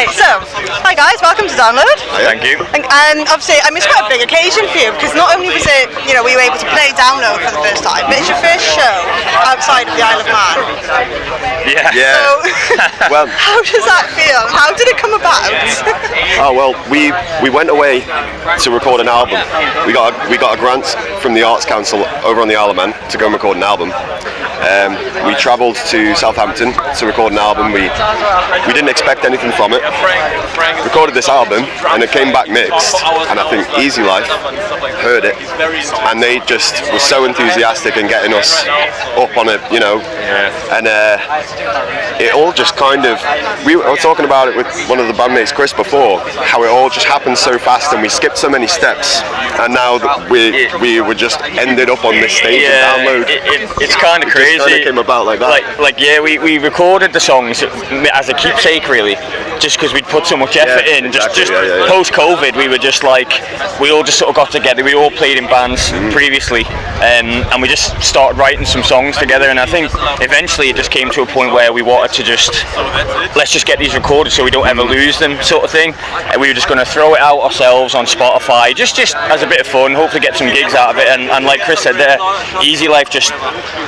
Okay, so, hi guys, welcome to Download. Thank you. And obviously, I mean, it's quite a big occasion for you, because not only was it, were you able to play Download for the first time, but it's your first show outside of the Isle of Man. Yeah. So, Well, how does that feel? How did it come about? we went away to record an album. We got a grant from the Arts Council over on the Isle of Man to go and record an album. We travelled to Southampton to record an album. We didn't expect anything from it. Recorded this album and it came back mixed. And I think Easy Life heard it, and they just were so enthusiastic in getting us up on it, And it all just kind of. We were talking about it with one of the bandmates, Chris, before, how it all just happened so fast and we skipped so many steps, and now that we were just ended up on this stage and Download. It's kind of crazy. It kind of came about like that. We recorded the songs as a keepsake, really, just because we'd put so much effort in. Exactly, Just post-COVID, we were just like, we all just sort of got together. We all played in bands previously, and we just started writing some songs together. And I think eventually it just came to a point where we wanted to let's just get these recorded so we don't ever lose them, sort of thing. And we were just going to throw it out ourselves on Spotify, just as a bit of fun, hopefully get some gigs out of it. And like Chris said there, Easy Life just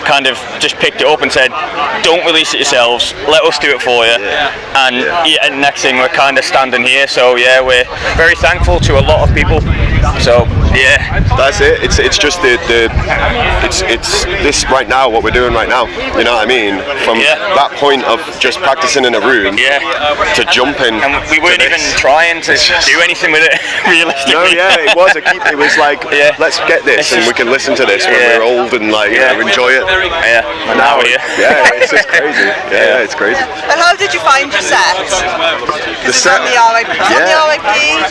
kind of just picked it up and said, don't release it yourselves, let us do it for you. And next thing, we're kind of standing here. So yeah, we're very thankful to a lot of people. So yeah, that's it. It's just it's this right now, what we're doing right now. You know what I mean? From that point of just practicing in a room to jumping. And we weren't even trying to do anything with it, realistically. No, it was it was like, let's get this and we can listen to this when we're old and enjoy it. And now we're here. It's just crazy. It's crazy. And how did you find your set? The set? The RIP?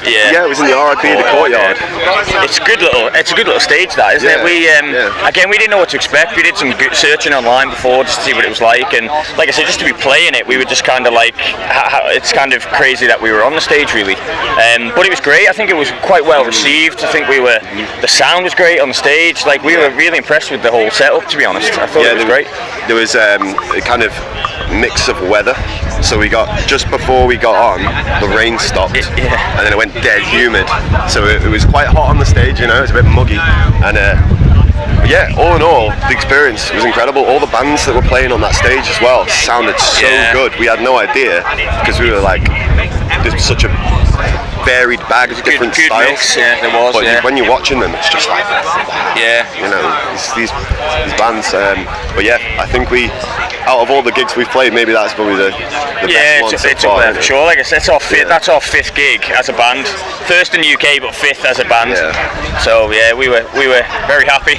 Yeah, it was in the RIP, the Courtyard. It's a good little stage, that, isn't it? We again, we didn't know what to expect. We did some good searching online before just to see what it was like, and like I said, just to be playing it, we were just kind of like, it's kind of crazy that we were on the stage, really. But it was great. I think it was quite well received. I think the sound was great on the stage. Like, we were really impressed with the whole setup, to be honest. I thought it was great. There was a kind of mix of weather. So just before we got on, the rain stopped, and then it went dead humid. So it was quite hot on the stage, it was a bit muggy, and all in all, the experience was incredible. All the bands that were playing on that stage as well sounded so good. We had no idea, because we were like, there's such a varied bag of different styles. Mix, there was. But when you're watching them, it's just like, these bands. But I think out of all the gigs we've played, maybe that's probably the best one so it's far, up there for sure. Like I said, that's our fifth gig as a band. First in the UK, but fifth as a band. So we were very happy.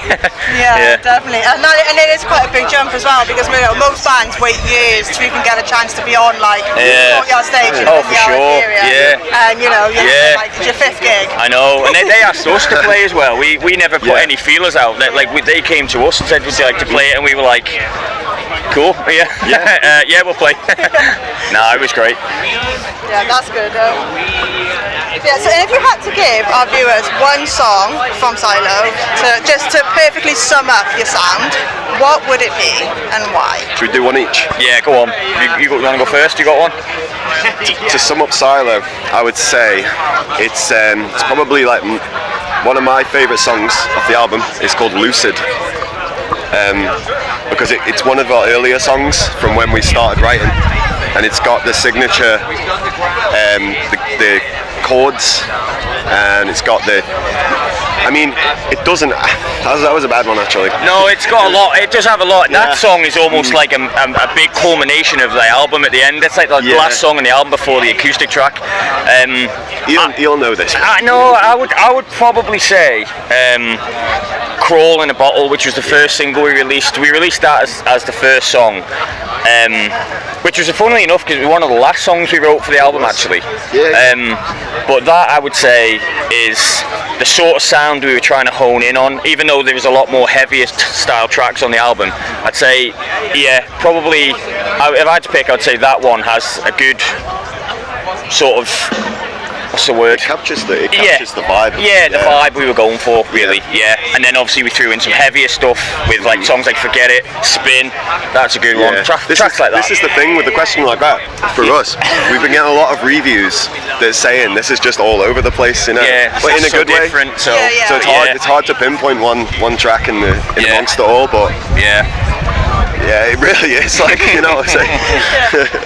Definitely. And it is quite a big jump as well, because most bands wait years to even get a chance to be on Courtyard stage in the sure. area. And like, it's your fifth gig. I know, and they asked us to play as well. We never put any feelers out. They came to us and said, would you like to play it? And we were like, cool, we'll play. It was great. Yeah, that's good. So if you had to give our viewers one song from Silo to perfectly sum up your sound, what would it be and why? Should we do one each? Yeah, go on. You want to go first? You got one? To sum up Silo, I would say it's probably like one of my favourite songs off the album. It's called Lucid. Because it's one of our earlier songs from when we started writing, and it's got the signature, the chords, and it's got it doesn't. That was a bad one, actually. No, it's got a lot. It does have a lot. That song is almost like a big culmination of the album at the end. It's like the last song on the album before the acoustic track. You'll know this. I would probably say Crawl in a Bottle, which was the first single we released. We released that as the first song, which was, funnily enough, because it was one of the last songs we wrote for the album, actually. But that, I would say, is the sort of sound we were trying to hone in on, even though there was a lot more heavier style tracks on the album. I'd say, probably, if I had to pick, I'd say that one has a good sort of what's the word? It captures the vibe. Yeah, the vibe we were going for, really. Yeah. And then obviously we threw in some heavier stuff with like songs like Forget It, Spin. That's a good one. Tracks like that. This is the thing with a question like that. For us, we've been getting a lot of reviews that's saying this is just all over the place, you know. Yeah, but in a good way. So it's hard to pinpoint one track in amongst it all, but yeah, it really is. Like, you know what I'm saying.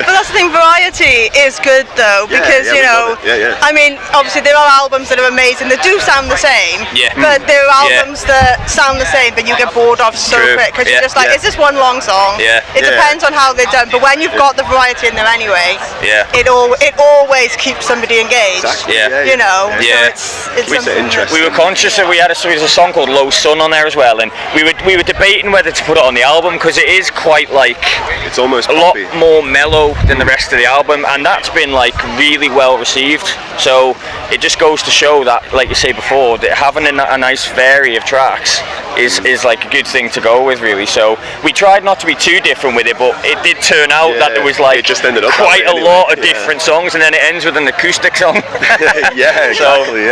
But that's the thing, variety is good though, because you know, I mean, obviously there are albums that are amazing that do sound the same, but there are albums that sound the same but you get bored of so quick because you're just like, is this one long song? It depends on how they're done, but when you've got the variety in there anyway, it always keeps somebody engaged. You know. So it's interesting. We were conscious that there was a song called Low Sun on there as well, and we were debating whether to put it on the album because it is quite like, it's almost a lot more mellow than the rest of the album, and that's been like really well received. So it just goes to show that, like you say before, that having a nice variety of tracks is like a good thing to go with, really. So we tried not to be too different with it, but it did turn out that there was like it just ended up quite a lot of different songs, and then it ends with an acoustic song. Exactly.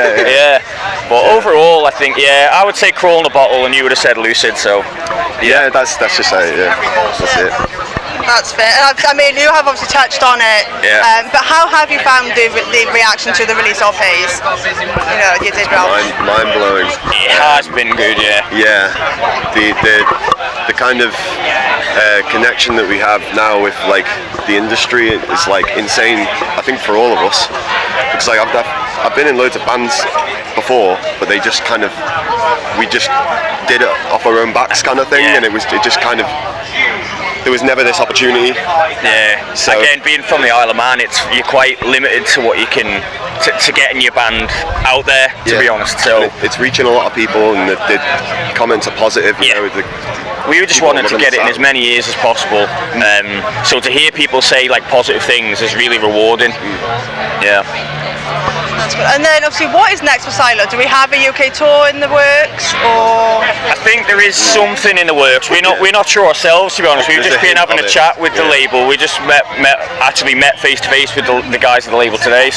But overall, I think I would say Crawl in a Bottle, and you would have said Lucid. So that's just it. That's it. That's fair. I mean, you have obviously touched on it, but how have you found the reaction to the release of Haze? You know, your debut album. Mind blowing. It has been good, Yeah, the kind of connection that we have now with like the industry is like insane. I think for all of us, because like I've been in loads of bands before, but they just kind of, we just did it off our own backs kind of thing, and it just kind of, there was never this opportunity. So again, being from the Isle of Man, you're quite limited to what you can to getting your band out there. To be honest, so it's reaching a lot of people, and the comments are positive. You know, we just wanted to get it in as many ears as possible. So to hear people say like positive things is really rewarding. That's good. And then obviously, what is next for Silo? Do we have a UK tour in the works, or? I think there is something in the works. We're not sure ourselves, to be honest. We've just been having a chat with the label. We just met face to face with the guys at the label today.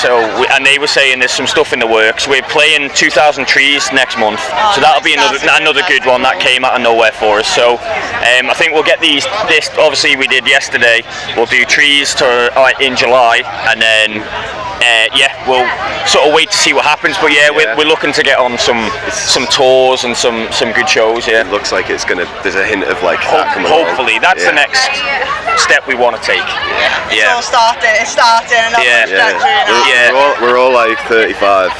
And they were saying there's some stuff in the works. We're playing 2,000 Trees next month, so that'll be another good one that came out of nowhere for us. So I think we'll get this obviously we did yesterday. We'll do Trees in July, and then we'll sort of wait to see what happens. But we're looking to get on some tours and some good shows. It looks like there's a hint of like that coming hopefully that's the next step we want to take. It's all starting. It's starting. We're all like 35.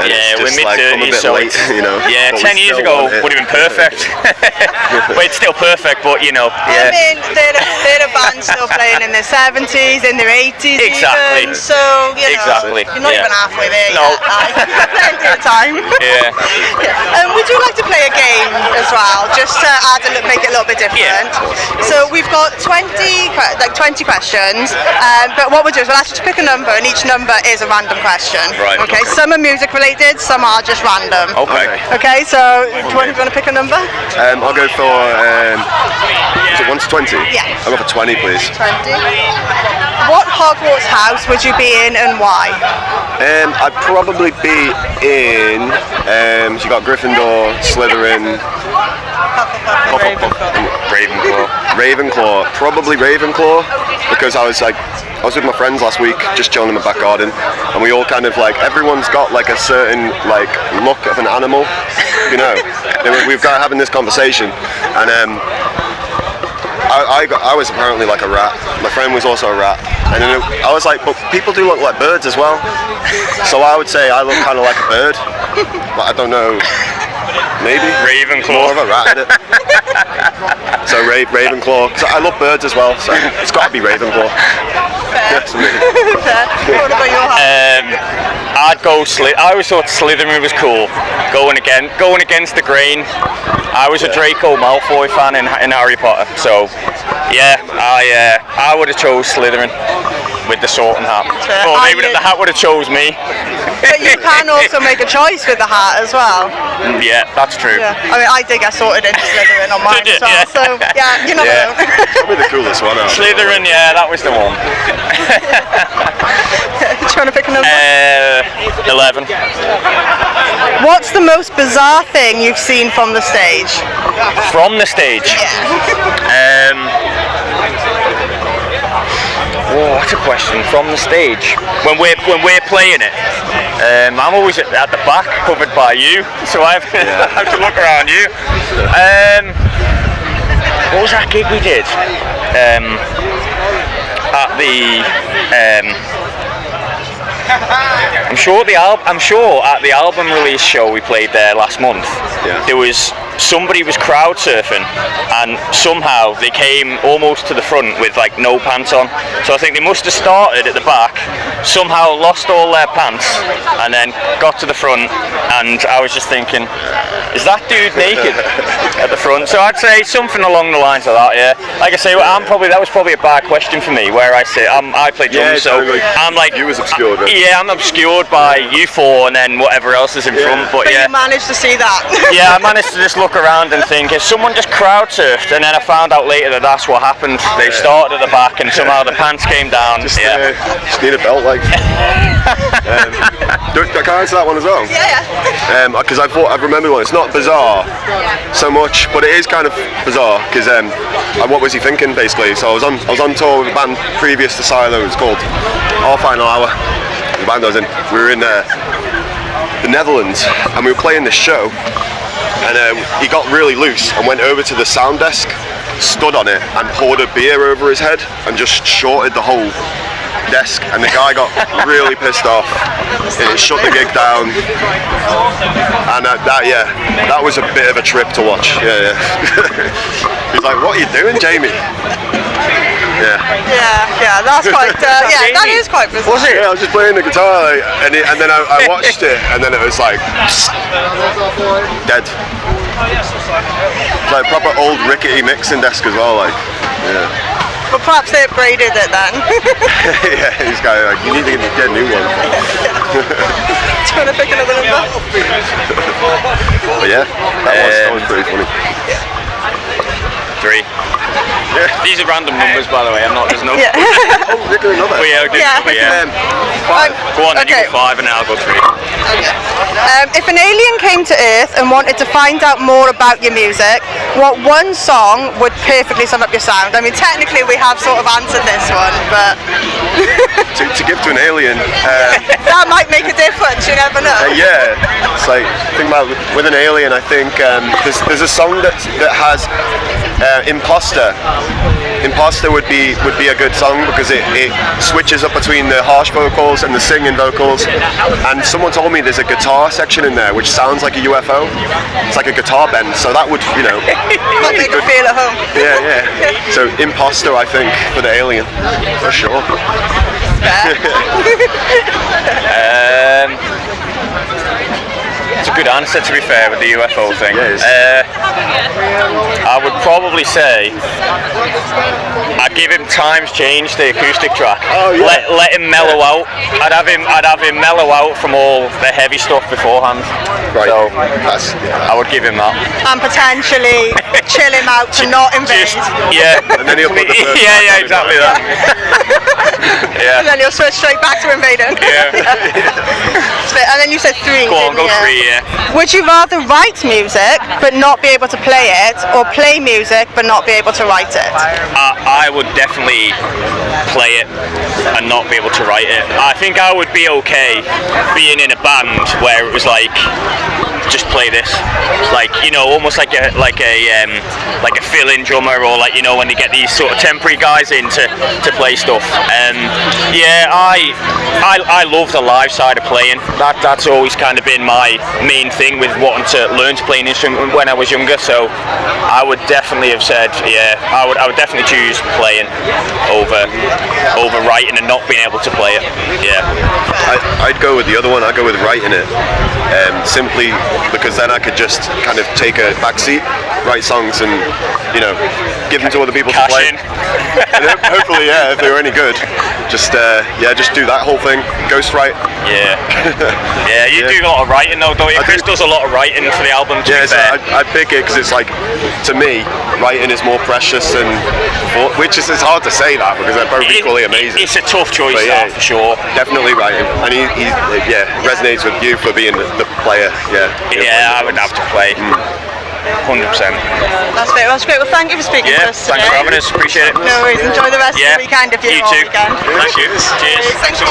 And we're mid 30s, so late, you know. 10 years ago would have been perfect. But it's still perfect. But you know, I mean, they're a band still playing in their 70s, in their 80s. Exactly. Even, so you know, you're not even halfway there. No. Plenty of time. Would you like to play a game as well, just to make it a little bit different? So we've got 20 questions, but what we'll do is we'll ask you to pick a number, and each number is a random question. Right. Okay. Some are music related, some are just random. Okay. So do you want to pick a number? I'll go for is it 1 to 20? Yeah. I'll go for 20, please. 20. What Hogwarts house would you be in, and why? I'd probably be in. So you got Gryffindor, Slytherin, Ravenclaw. Probably Ravenclaw, because I was with my friends last week, just chilling in the back garden, and we all kind of like, everyone's got like a certain like look of an animal, you know. We've got having this conversation, and I was apparently like a rat. My friend was also a rat, and then I was like, but people do look like birds as well. So I would say I look kind of like a bird, but I don't know. Maybe Ravenclaw. More of a rat, isn't it? So Ravenclaw. So I love birds as well, so it's got to be Ravenclaw. Fair. What about your house? I'd go I always thought Slytherin was cool. Going against the grain. I was a Draco Malfoy fan in Harry Potter, so I would have chose Slytherin with the sorting hat. Or maybe the hat would have chose me. But you can also make a choice with the hat as well. Yeah, that's true. Yeah. I mean, I did get sorted into Slytherin on mine as well, so you're not alone. Probably the coolest one out. Slytherin, that was the one. trying to pick a number? 11. What's the most bizarre thing you've seen from the stage? From the stage? Yeah. Oh, that's a question. From the stage, when we're playing it, I'm always at the back, covered by you, so I have to look around you. What was that gig we did? At the I'm sure at the album release show we played there last month, there was somebody was crowd surfing, and somehow they came almost to the front with like no pants on. So I think they must have started at the back, somehow lost all their pants, and then got to the front. And I was just thinking, is that dude naked at the front? So I'd say something along the lines of that. Yeah. Like I say, that was probably a bad question for me where I sit. I play drums, so I'm like you was obscured. Right? Yeah, I'm obscured by you four and then whatever else is in front. But you managed to see that. Yeah, I managed to just look around and think, if someone just crowd surfed, and then I found out later that that's what happened. They started at the back and somehow the pants came down. Just need a belt, like. Can I answer that one as well? Yeah. Because I remember one. It's not bizarre so much, but it is kind of bizarre. Because what was he thinking basically? So I was on tour with a band previous to Silo. It was called Our Final Hour. The band I was in. We were in the Netherlands, and we were playing this show. And he got really loose and went over to the sound desk, stood on it, and poured a beer over his head and just shorted the whole desk. And the guy got really pissed off. And it shut the gig down. And that was a bit of a trip to watch. Yeah. He's like, "What are you doing, Jamie?" Yeah, that's quite, that is quite bizarre. Was it? Yeah, I was just playing the guitar, like, and then I watched it, and then it was like, dead. It's like proper old rickety mixing desk as well, like, yeah. But perhaps they upgraded it then. Yeah, this guy, like, you need to get a new one. Do you want to pick another number? But yeah, that was pretty funny. 3. Yeah. These are random numbers, by the way. There's no. Yeah. Oh, we're doing another. Well, yeah, we'll do another, yeah. 5. Go on, then you go 5, and then I'll go 3. Okay. If an alien came to Earth and wanted to find out more about your music, what one song would perfectly sum up your sound? I mean, technically we have sort of answered this one, but to give to an alien. That might make a difference. You never know. Yeah, it's like think about with an alien. I think there's a song that has Imposter. Imposter would be a good song because it switches up between the harsh vocals and the singing vocals. And someone told me there's a guitar section in there which sounds like a UFO. It's like a guitar bend, so that would Might make you feel at home. Yeah. So Imposter, I think, for the alien, for sure. It's a good answer, to be fair, with the UFO thing. Yes. I would probably say I'd give him Times Change, the acoustic track. Oh, yeah. Let him mellow out. I'd have him mellow out from all the heavy stuff beforehand. Right. So I would give him that. And potentially chill him out to not invade. Yeah. And then he'll put the first yeah, exactly that. Yeah. And then he'll switch straight back to invading. Yeah. And then you said 3. Go on, go 3. Yeah. Would you rather write music but not be able to play it, or play music but not be able to write it? I would definitely play it and not be able to write it. I think I would be okay being in a band where it was like, just play this, like, you know, almost like a fill-in drummer, or like, you know, when they get these sort of temporary guys in to play stuff. Yeah, I love the live side of playing. That's always kind of been my main thing with wanting to learn to play an instrument when I was younger. So I would definitely have said, yeah, I would definitely choose playing over writing and not being able to play it. Yeah. I'd go with the other one. I'd go with writing it, simply because then I could just kind of take a back seat, write songs, and give them to other people to play. And hopefully, if they were any good, just do that whole thing, ghostwrite. Yeah, you do a lot of writing though, don't you? Chris does a lot of writing for the album. Yeah, so I pick it because it's like, to me, writing is more precious, and which is, it's hard to say that because they're both equally amazing. It's a tough choice, but for sure. Definitely writing, and he resonates with you for being the player. I would have to play. 100%. That's great. Well, that's great. Well, thank you for speaking to us today. Thanks for having us. Appreciate it. No worries. Enjoy the rest of the weekend if you're you on too. weekend. Thank you. Cheers. Thank you.